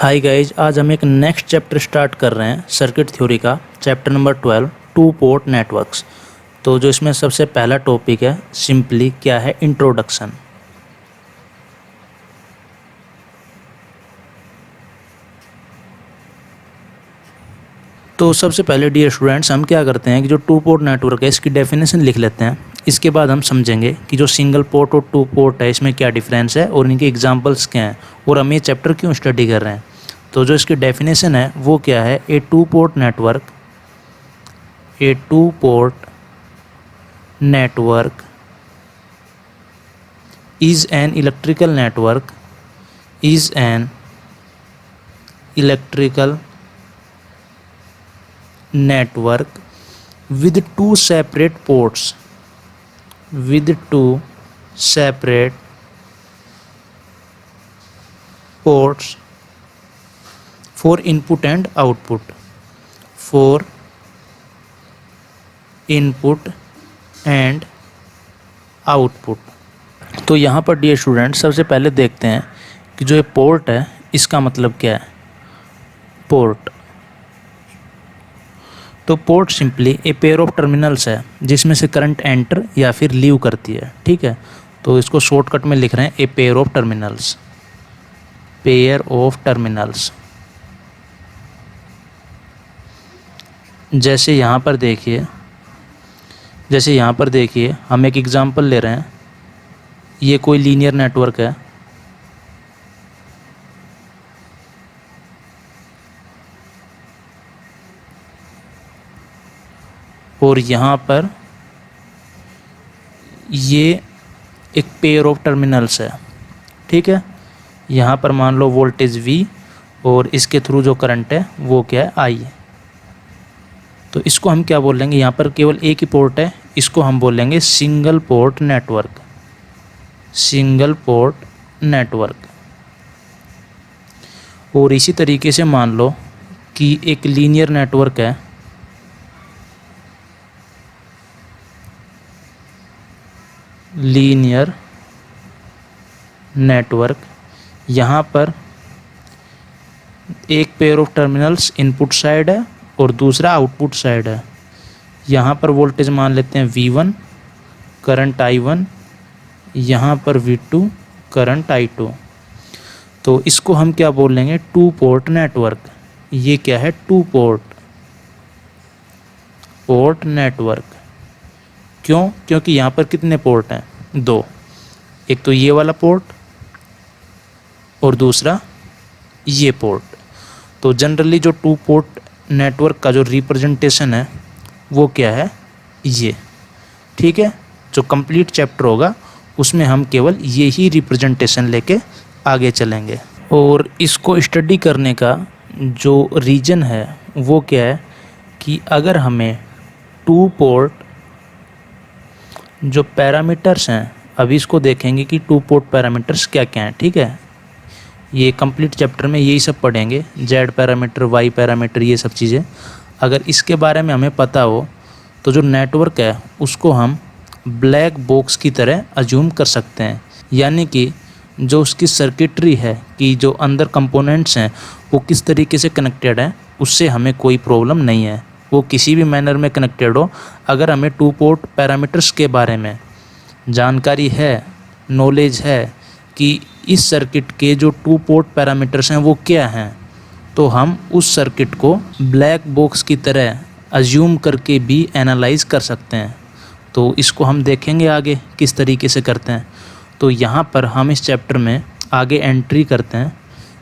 Hi guys, आज हम एक नेक्स्ट चैप्टर स्टार्ट कर रहे हैं सर्किट थ्योरी का, chapter number 12 two port networks. तो जो इसमें सबसे पहला टॉपिक है सिंपली क्या है, इंट्रोडक्शन। तो सबसे पहले डियर स्टूडेंट्स, हम क्या करते हैं कि जो टू पोर्ट नेटवर्क है इसकी डेफिनेशन लिख लेते हैं। इसके बाद हम समझेंगे कि जो सिंगल पोर्ट और टू पोर्ट है इसमें क्या डिफरेंस है और इनके एग्जांपल्स क्या हैं और हम ये चैप्टर क्यों स्टडी कर रहे हैं। तो जो इसकी डेफिनेशन है वो क्या है, a two port network is an electrical network with two separate ports for input and output तो यहाँ पर डियर स्टूडेंट सबसे पहले देखते हैं कि जो ये पोर्ट है इसका मतलब क्या है। पोर्ट तो port simply a pair of terminals है जिसमें से करंट एंटर या फिर लीव करती है। ठीक है, तो इसको शॉर्टकट में लिख रहे हैं ए पेयर ऑफ टर्मिनल्स। जैसे यहाँ पर देखिए हम एक एग्जांपल ले रहे हैं। ये कोई लीनियर नेटवर्क है और यहाँ पर ये एक पेयर ऑफ टर्मिनल्स है। ठीक है, यहाँ पर मान लो वोल्टेज V और इसके थ्रू जो करंट है वो क्या है, I। तो इसको हम क्या बोलेंगे, यहाँ पर केवल एक ही पोर्ट है, इसको हम बोलेंगे सिंगल पोर्ट नेटवर्क। और इसी तरीके से मान लो कि एक लीनियर नेटवर्क है, यहाँ पर एक pair of terminals input side है और दूसरा आउटपुट साइड है। यहाँ पर वोल्टेज मान लेते हैं V1, करंट I1, यहाँ पर V2, करंट I2। तो इसको हम क्या बोलेंगे, टू पोर्ट नेटवर्क। ये क्या है, टू पोर्ट नेटवर्क। क्यों? क्योंकि यहाँ पर कितने पोर्ट हैं, दो। एक तो ये वाला पोर्ट और दूसरा ये पोर्ट। तो जनरली जो टू पोर्ट नेटवर्क का जो रिप्रेजेंटेशन है वो क्या है, ये। ठीक है, जो कंप्लीट चैप्टर होगा उसमें हम केवल ये ही रिप्रेजेंटेशन लेके आगे चलेंगे। और इसको स्टडी करने का जो रीज़न है वो क्या है कि अगर हमें टू पोर्ट जो पैरामीटर्स हैं, अभी इसको देखेंगे कि टू पोर्ट पैरामीटर्स क्या क्या हैं। ठीक है, ये कंप्लीट चैप्टर में यही सब पढ़ेंगे, जेड पैरामीटर, वाई पैरामीटर, ये सब चीज़ें। अगर इसके बारे में हमें पता हो तो जो नेटवर्क है उसको हम ब्लैक बॉक्स की तरह अज्यूम कर सकते हैं। यानी कि जो उसकी सर्किटरी है कि जो अंदर कंपोनेंट्स हैं वो किस तरीके से कनेक्टेड हैं, उससे हमें कोई प्रॉब्लम नहीं है, वो किसी भी मैनर में कनेक्टेड हो। अगर हमें टू पोर्ट पैरामीटर्स के बारे में जानकारी है, नॉलेज है कि इस सर्किट के जो टू पोर्ट पैरामीटर्स हैं वो क्या हैं, तो हम उस सर्किट को ब्लैक बॉक्स की तरह अज्यूम करके भी एनालाइज कर सकते हैं। तो इसको हम देखेंगे आगे किस तरीके से करते हैं। तो यहाँ पर हम इस चैप्टर में आगे एंट्री करते हैं।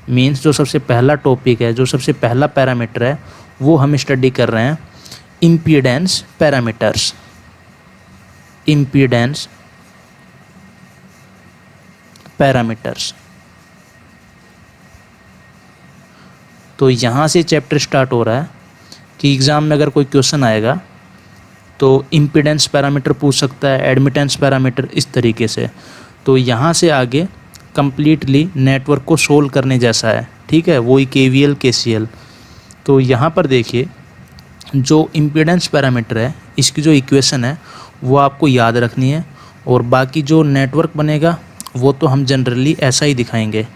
मीन्स जो सबसे पहला टॉपिक है, जो सबसे पहला पैरामीटर है वो हम स्टडी कर रहे हैं इम्पीडेंस पैरामीटर्स। तो यहाँ से चैप्टर स्टार्ट हो रहा है कि एग्ज़ाम में अगर कोई क्वेश्चन आएगा तो इम्पीडेंस पैरामीटर पूछ सकता है, एडमिटेंस पैरामीटर, इस तरीके से। तो यहाँ से आगे कंप्लीटली नेटवर्क को सोल्व करने जैसा है। ठीक है, वही KVL KCL। तो यहाँ पर देखिए जो इम्पीडेंस पैरामीटर है इसकी जो इक्वेशन है वो आपको याद रखनी है, और बाकी जो नेटवर्क बनेगा वो तो हम जनरली ऐसा ही दिखाएंगे।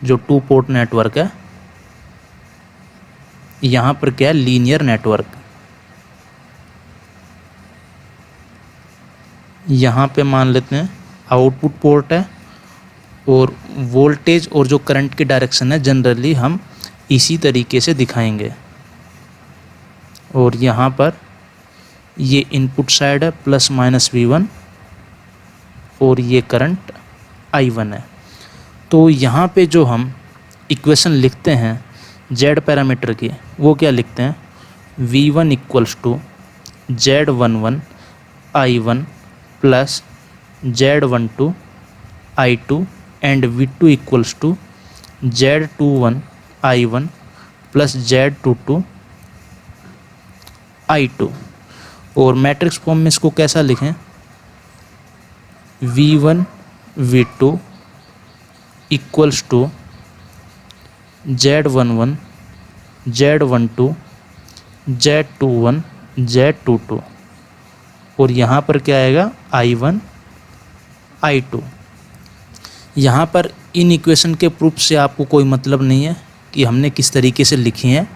जो टू पोर्ट नेटवर्क है यहाँ पर क्या है, लीनियर नेटवर्क। यहाँ पे मान लेते हैं आउटपुट पोर्ट है और वोल्टेज और जो करंट की डायरेक्शन है जनरली हम इसी तरीके से दिखाएंगे। और यहाँ पर ये इनपुट साइड है ±V1 और ये करंट I1 है। तो यहाँ पे जो हम इक्वेशन लिखते हैं जेड पैरामीटर की, वो क्या लिखते हैं, V1 = Z11 I1 plus Z12 I2 and V2 = Z21 I1 plus Z22 I2। और मैट्रिक्स फॉर्म में इसको कैसा लिखें, V1 V2 = Z11 Z12 Z21 Z22 और यहाँ पर क्या आएगा I1 I2। यहाँ पर इन इक्वेशन के प्रूफ से आपको कोई मतलब नहीं है कि हमने किस तरीके से लिखी हैं,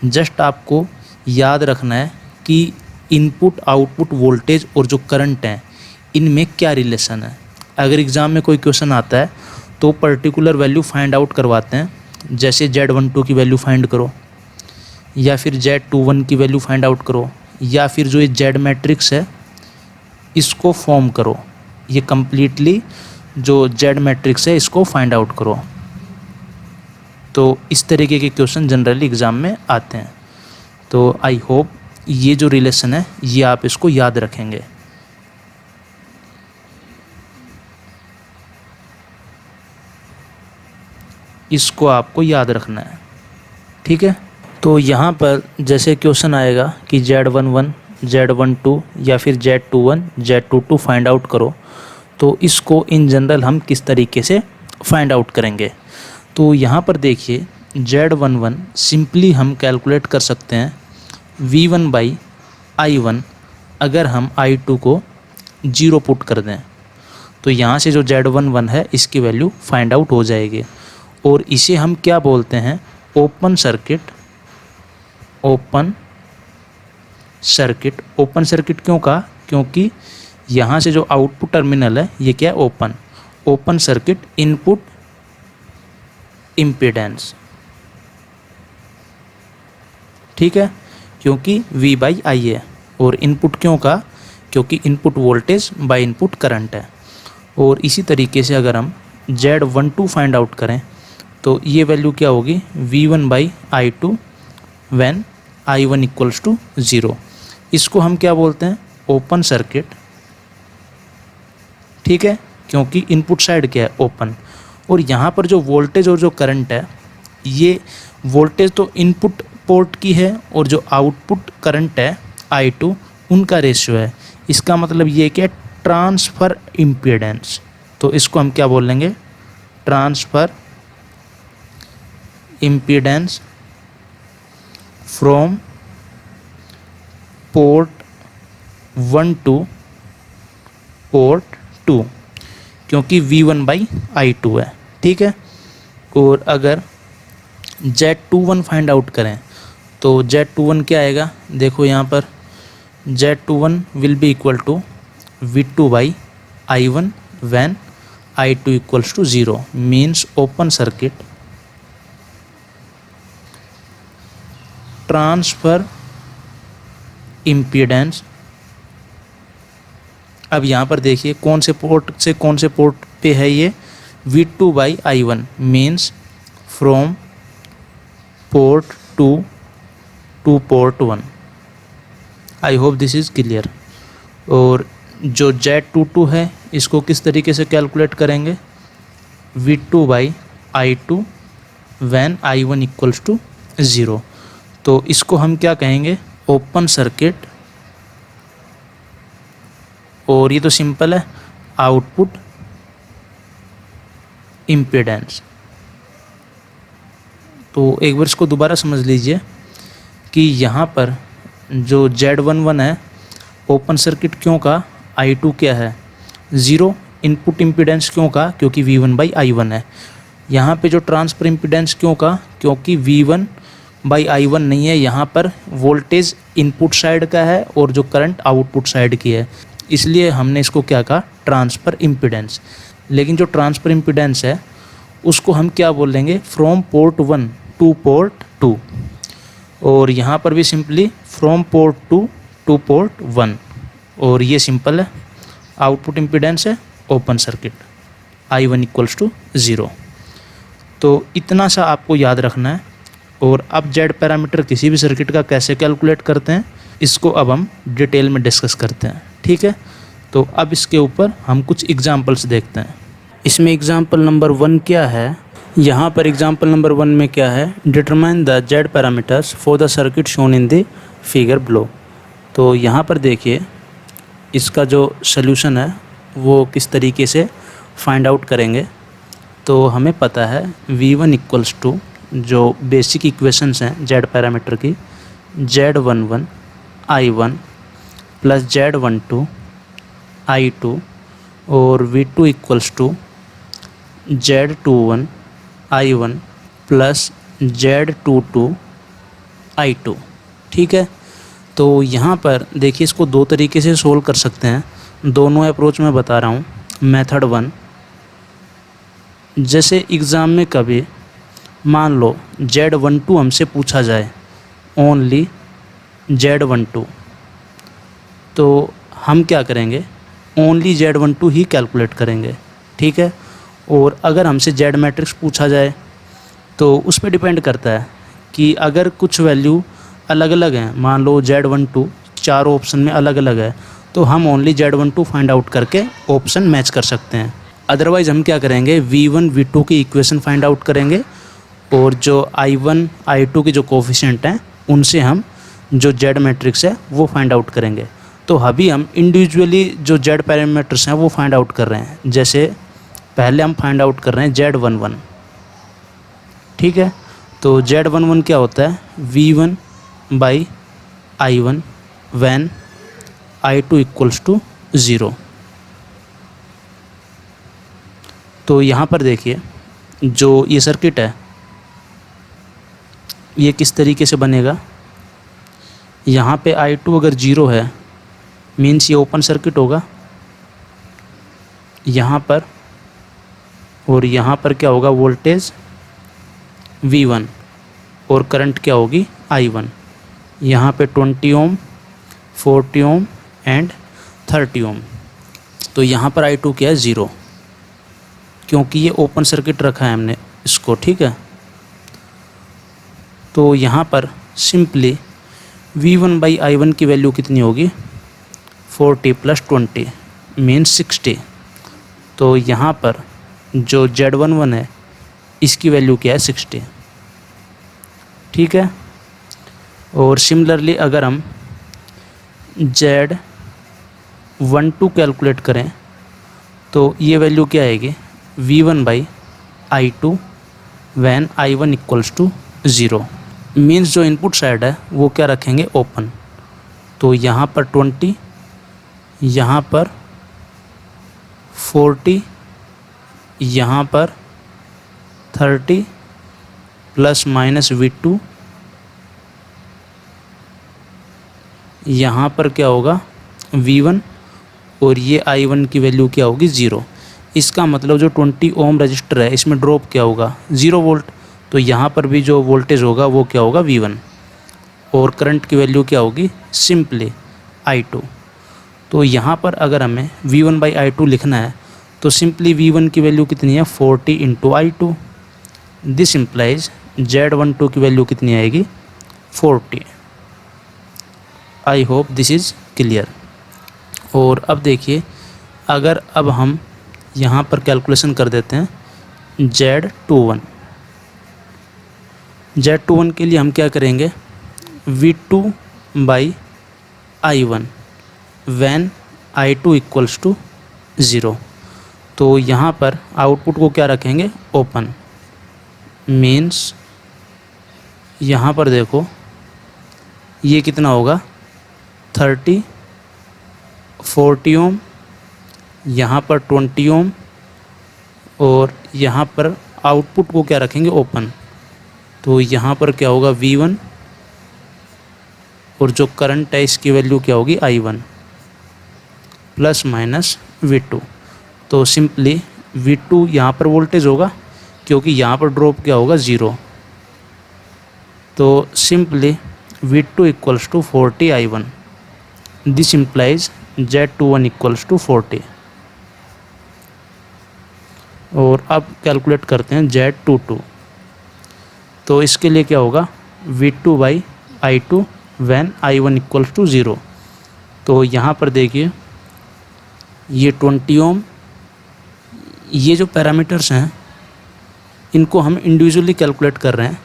जस्ट आपको याद रखना है कि इनपुट आउटपुट वोल्टेज और जो करंट हैं इनमें क्या रिलेशन है। अगर एग्ज़ाम में कोई क्वेश्चन आता है तो पर्टिकुलर वैल्यू फाइंड आउट करवाते हैं, जैसे Z12 की वैल्यू फाइंड करो या फिर Z21 की वैल्यू फाइंड आउट करो या फिर जो ये Z मैट्रिक्स है इसको फॉर्म करो, ये कम्प्लीटली जो Z मैट्रिक्स है इसको फाइंड आउट करो। तो इस तरीके के क्वेश्चन जनरली एग्ज़ाम में आते हैं। तो आई होप ये जो रिलेशन है ये आप इसको याद रखेंगे। इसको आपको याद रखना है, ठीक है। तो यहाँ पर जैसे क्वेश्चन आएगा कि Z11 Z12 या फिर Z21 Z22 फाइंड आउट करो, तो इसको इन जनरल हम किस तरीके से फाइंड आउट करेंगे। तो यहाँ पर देखिए Z11 सिंपली हम कैलकुलेट कर सकते हैं V1/I1 अगर हम I2 को 0 पुट कर दें, तो यहाँ से जो Z11 है इसकी वैल्यू फाइंड आउट हो जाएगी। और इसे हम क्या बोलते हैं, ओपन सर्किट। ओपन सर्किट क्यों कहा, क्योंकि यहाँ से जो आउटपुट टर्मिनल है ये क्या है, ओपन सर्किट इनपुट इम्पीडेंस, ठीक है, क्योंकि V/I है। और इनपुट क्यों कहा, क्योंकि input voltage by input current है। और इसी तरीके से अगर हम Z12 फाइंड आउट करें तो ये वैल्यू क्या होगी, V1/I2 व्हेन I1 = 0। इसको हम क्या बोलते हैं, ओपन सर्किट, ठीक है, क्योंकि इनपुट साइड क्या है, ओपन। और यहाँ पर जो वोल्टेज और जो करंट है, ये वोल्टेज तो इनपुट पोर्ट की है और जो आउटपुट करंट है I2 उनका रेशियो है। इसका मतलब ये क्या है, ट्रांसफ़र इम्पीडेंस। तो इसको हम क्या बोल लेंगे, transfer impedance from port 1 two port 2, क्योंकि V1/I2 है, ठीक है। और अगर Z21 फाइंड आउट करें तो Z21 क्या आएगा, देखो यहाँ पर Z21 will be equal to V2/I1 when I2 = 0 means open circuit transfer impedance. अब यहाँ पर देखिए कौन से पोर्ट से कौन से पोर्ट पे है ये, V2/I1 means from port 2 to port 1। I hope this is clear. और जो Z22 है इसको किस तरीके से कैलकुलेट करेंगे, V2/I2 व्हेन I1 = 0। तो इसको हम क्या कहेंगे, ओपन सर्किट। और ये तो सिंपल है, आउटपुट इम्पीडेंस। तो एक बार इसको दोबारा समझ लीजिए कि यहाँ पर जो Z11 है ओपन सर्किट क्यों का, I2 क्या है 0, इनपुट इम्पीडेंस क्यों का, क्योंकि V1/I1 है। यहाँ पे जो ट्रांसफ़र इम्पीडेंस क्यों का, क्योंकि बाई I1 नहीं है, यहाँ पर वोल्टेज इनपुट साइड का है और जो करंट आउटपुट साइड की है, इसलिए हमने इसको क्या कहा, ट्रांसफ़र इम्पीडेंस। लेकिन जो ट्रांसफ़र इम्पीडेंस है उसको हम क्या बोलेंगे, फ्रॉम पोर्ट 1 टू पोर्ट 2, और यहाँ पर भी simply from port 2 to port 1, और ये सिंपल है। आउटपुट इम्पीडेंस है open circuit, I1 equals to 0। तो इतना सा आपको याद रखना है। और अब जेड पैरामीटर किसी भी सर्किट का कैसे कैलकुलेट करते हैं, इसको अब हम डिटेल में डिस्कस करते हैं, ठीक है। तो अब इसके ऊपर हम कुछ एग्जांपल्स देखते हैं। इसमें एग्जांपल नंबर 1 क्या है, यहाँ पर एग्जांपल नंबर 1 में क्या है, determine the Z parameters for the circuit shown in the figure below. तो यहाँ पर देखिए इसका जो सल्यूशन है वो किस तरीके से फाइंड आउट करेंगे। तो हमें पता है V1 इक्वल्स टू, जो बेसिक इक्वेशंस हैं जेड पैरामीटर की, Z11 I1 plus Z12 I2, और V2 equals to Z21 I1 plus Z22 I2, ठीक है। तो यहाँ पर देखिए इसको दो तरीके से सोल्व कर सकते हैं, दोनों अप्रोच में बता रहा हूँ। मेथड 1, जैसे एग्ज़ाम में कभी मान लो Z12 हमसे पूछा जाए, ओनली Z12, तो हम क्या करेंगे, ओनली Z12 ही कैलकुलेट करेंगे, ठीक है। और अगर हमसे जेड मैट्रिक्स पूछा जाए तो उस पर डिपेंड करता है कि अगर कुछ वैल्यू अलग अलग हैं, मान लो Z12 चारों ऑप्शन में अलग अलग है, तो हम ओनली Z12 फाइंड आउट करके ऑप्शन मैच कर सकते हैं। अदरवाइज़ हम क्या करेंगे, V1 V2 की इक्वेशन फाइंड आउट करेंगे, और जो I1 I2 के जो कोफिशिएंट हैं उनसे हम जो जेड मैट्रिक्स है वो फाइंड आउट करेंगे। तो अभी हम इंडिविजुअली जो जेड पैरामीटर्स हैं वो फाइंड आउट कर रहे हैं। जैसे पहले हम फाइंड आउट कर रहे हैं Z11, ठीक है। तो Z11 क्या होता है, V1 by I1 van I2 equals to 0। तो यहाँ पर देखिए जो ये सर्किट है ये किस तरीके से बनेगा। यहाँ पे I2 अगर 0 है मीन्स ये ओपन सर्किट होगा यहाँ पर, और यहाँ पर क्या होगा, वोल्टेज V1 और करंट क्या होगी I1। यहाँ पे 20 ओम, 40 ओम एंड 30 ओम। तो यहाँ पर I2 क्या है, 0, क्योंकि ये ओपन सर्किट रखा है हमने इसको, ठीक है। तो यहाँ पर सिंपली V1 बाई I1 की वैल्यू कितनी होगी, 40 प्लस 20 मीन्स 60। तो यहाँ पर जो Z11 है इसकी वैल्यू क्या है, 60, ठीक है। और सिमिलरली अगर हम Z12 कैलकुलेट करें तो ये वैल्यू क्या आएगी, V1 by I2 when I1 equals to 0, means जो इनपुट साइड है वो क्या रखेंगे, ओपन। तो यहाँ पर 20, यहाँ पर 40, यहाँ पर 30 प्लस माइनस V2, यहाँ पर क्या होगा V1, और ये I1 की वैल्यू क्या होगी, 0। इसका मतलब जो 20 ओम रजिस्टर है इसमें ड्रॉप क्या होगा, 0 वोल्ट। तो यहाँ पर भी जो वोल्टेज होगा वो क्या होगा, V1, और करंट की वैल्यू क्या होगी, सिंपली I2। तो यहाँ पर अगर हमें V1 बाई I2 लिखना है तो सिंपली V1 की वैल्यू कितनी है, 40 into I2। This implies Z12 की वैल्यू कितनी आएगी, 40। आई होप दिस इज़ क्लियर। और अब देखिए अगर अब हम यहाँ पर कैलकुलेशन कर देते हैं Z21 के लिए हम क्या करेंगे, V2 by I1 van I2 equals to 0। तो यहाँ पर आउटपुट को क्या रखेंगे, ओपन, मीन्स यहाँ पर देखो ये कितना होगा, 30, 40 ओम, यहाँ पर 20 ओम, और यहाँ पर आउटपुट को क्या रखेंगे, ओपन। तो यहाँ पर क्या होगा V1 और जो करंट है इसकी वैल्यू क्या होगी I1 प्लस माइनस V2। तो सिंपली V2 यहाँ पर वोल्टेज होगा क्योंकि यहाँ पर ड्रॉप क्या होगा 0। तो simply V2 equals to 40 I1। This implies Z21 equals to 40। और अब कैलकुलेट करते हैं Z22। तो इसके लिए क्या होगा V2 by I2 when I1 equals to 0। तो यहाँ पर देखिए ये 20 ओम, ये जो पैरामीटर्स हैं इनको हम इंडिविजुअली कैलकुलेट कर रहे हैं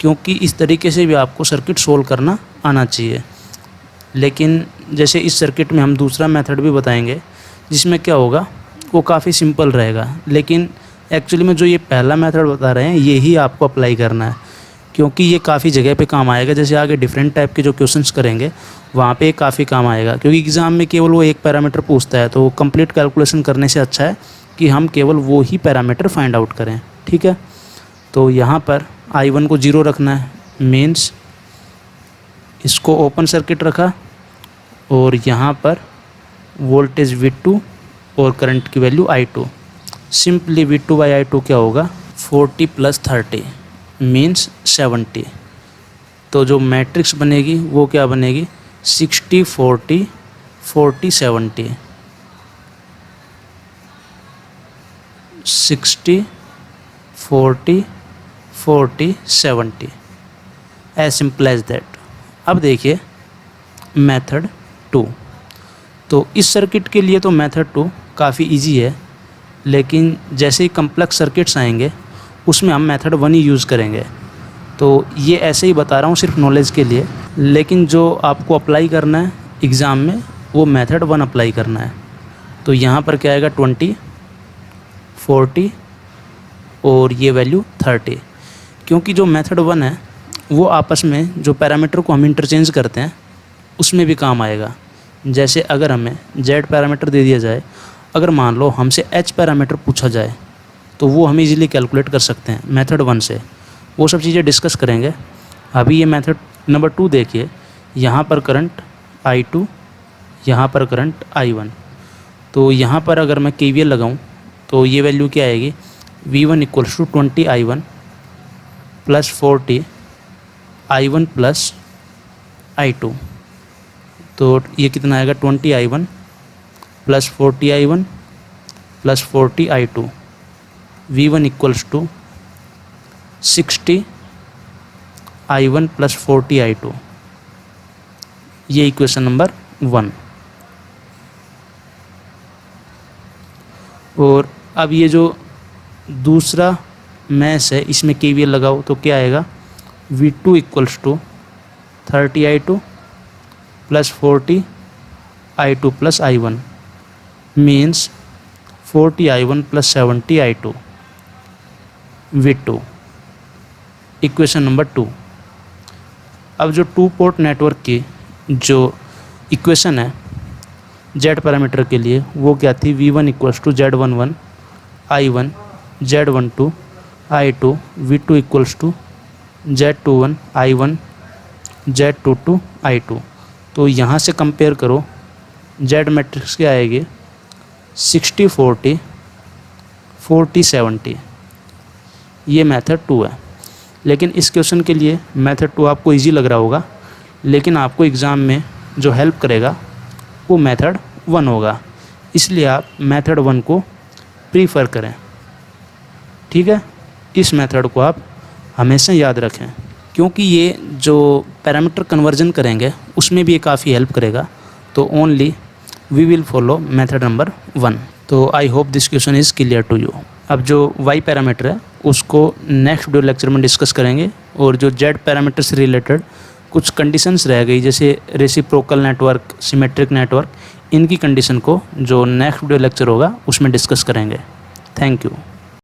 क्योंकि इस तरीके से भी आपको सर्किट सोल्व करना आना चाहिए। लेकिन जैसे इस सर्किट में हम दूसरा मेथड भी बताएंगे जिसमें क्या होगा वो काफ़ी सिंपल रहेगा, लेकिन एक्चुअली में जो ये पहला मेथड बता रहे हैं ये ही आपको अप्लाई करना है क्योंकि ये काफ़ी जगह पे काम आएगा। जैसे आगे डिफरेंट टाइप के जो क्वेश्चंस करेंगे वहाँ पे काफ़ी काम आएगा क्योंकि एग्ज़ाम में केवल वो एक पैरामीटर पूछता है। तो कंप्लीट कैलकुलेशन करने से अच्छा है कि हम केवल वो ही पैरामीटर फाइंड आउट करें, ठीक है। तो यहाँ पर I1 को 0 रखना है, मीन्स इसको ओपन सर्किट रखा और यहाँ पर वोल्टेज V2 और करंट की value I2। Simply V2 by I2 क्या होगा 40 प्लस 30 मीन्स 70। तो जो मैट्रिक्स बनेगी वो क्या बनेगी 60 40 40 70। 60 40 40 70 एज सिंपल एज दैट। अब देखिए मेथड 2। तो इस सर्किट के लिए तो मेथड 2 काफ़ी इजी है, लेकिन जैसे ही कम्प्लेक्स सर्किट्स आएंगे उसमें हम मेथड 1 ही यूज़ करेंगे। तो ये ऐसे ही बता रहा हूँ सिर्फ नॉलेज के लिए, लेकिन जो आपको अप्लाई करना है एग्ज़ाम में वो मेथड 1 अप्लाई करना है। तो यहाँ पर क्या आएगा 20 40 और ये वैल्यू 30, क्योंकि जो मेथड 1 है वो आपस में जो पैरामीटर को हम इंटरचेंज करते हैं उसमें भी काम आएगा। जैसे अगर हमें Z पैरामीटर दे दिया जाए, अगर मान लो हमसे H पैरामीटर पूछा जाए तो वो हम इजीली कैलकुलेट कर सकते हैं मेथड 1 से। वो सब चीज़ें डिस्कस करेंगे। अभी ये मेथड नंबर 2 देखिए, यहाँ पर करंट I2, यहाँ पर करंट I1। तो यहाँ पर अगर मैं KVL लगाऊँ तो ये वैल्यू क्या आएगी V1 equals to 20 I1 plus 40 I1 plus I2। तो ये कितना आएगा 20 I1 plus 40 I1 plus 40 I2। V1 equals to 60 I1 plus 40 I2। ये इक्वेशन नंबर 1। और अब ये जो दूसरा मैथ है इसमें KVL लगाओ तो क्या आएगा V2 equals to 30 I2 plus 40 I2 plus I1 means 40 I1 plus 70 I2 V2। Equation number 2। अब जो 2 पोर्ट नेटवर्क की जो इक्वेशन है Z पैरामीटर के लिए वो क्या थी V1 equals to Z11 I1 Z12 I2 V2 equals to Z21 I1 Z22 I2। तो यहाँ से कंपेयर करो Z मैट्रिक्स क्या आएगी 60 40 40 70। ये मेथड 2 है, लेकिन इस क्वेश्चन के लिए मेथड 2 आपको इजी लग रहा होगा, लेकिन आपको एग्ज़ाम में जो हेल्प करेगा वो मेथड 1 होगा, इसलिए आप मेथड 1 को प्रीफर करें, ठीक है। इस मेथड को आप हमेशा याद रखें क्योंकि ये जो पैरामीटर कन्वर्जन करेंगे उसमें भी ये काफ़ी हेल्प करेगा। तो only we will follow method number 1। तो I hope this question is clear to you. अब जो Y पैरामीटर है उसको नेक्स्ट वीडियो लेक्चर में डिस्कस करेंगे, और जो Z पैरामीटर से रिलेटेड कुछ कंडीशंस रह गई जैसे रेसिप्रोकल नेटवर्क, सिमेट्रिक नेटवर्क, इनकी कंडीशन को जो नेक्स्ट वीडियो लेक्चर होगा उसमें डिस्कस करेंगे। Thank you.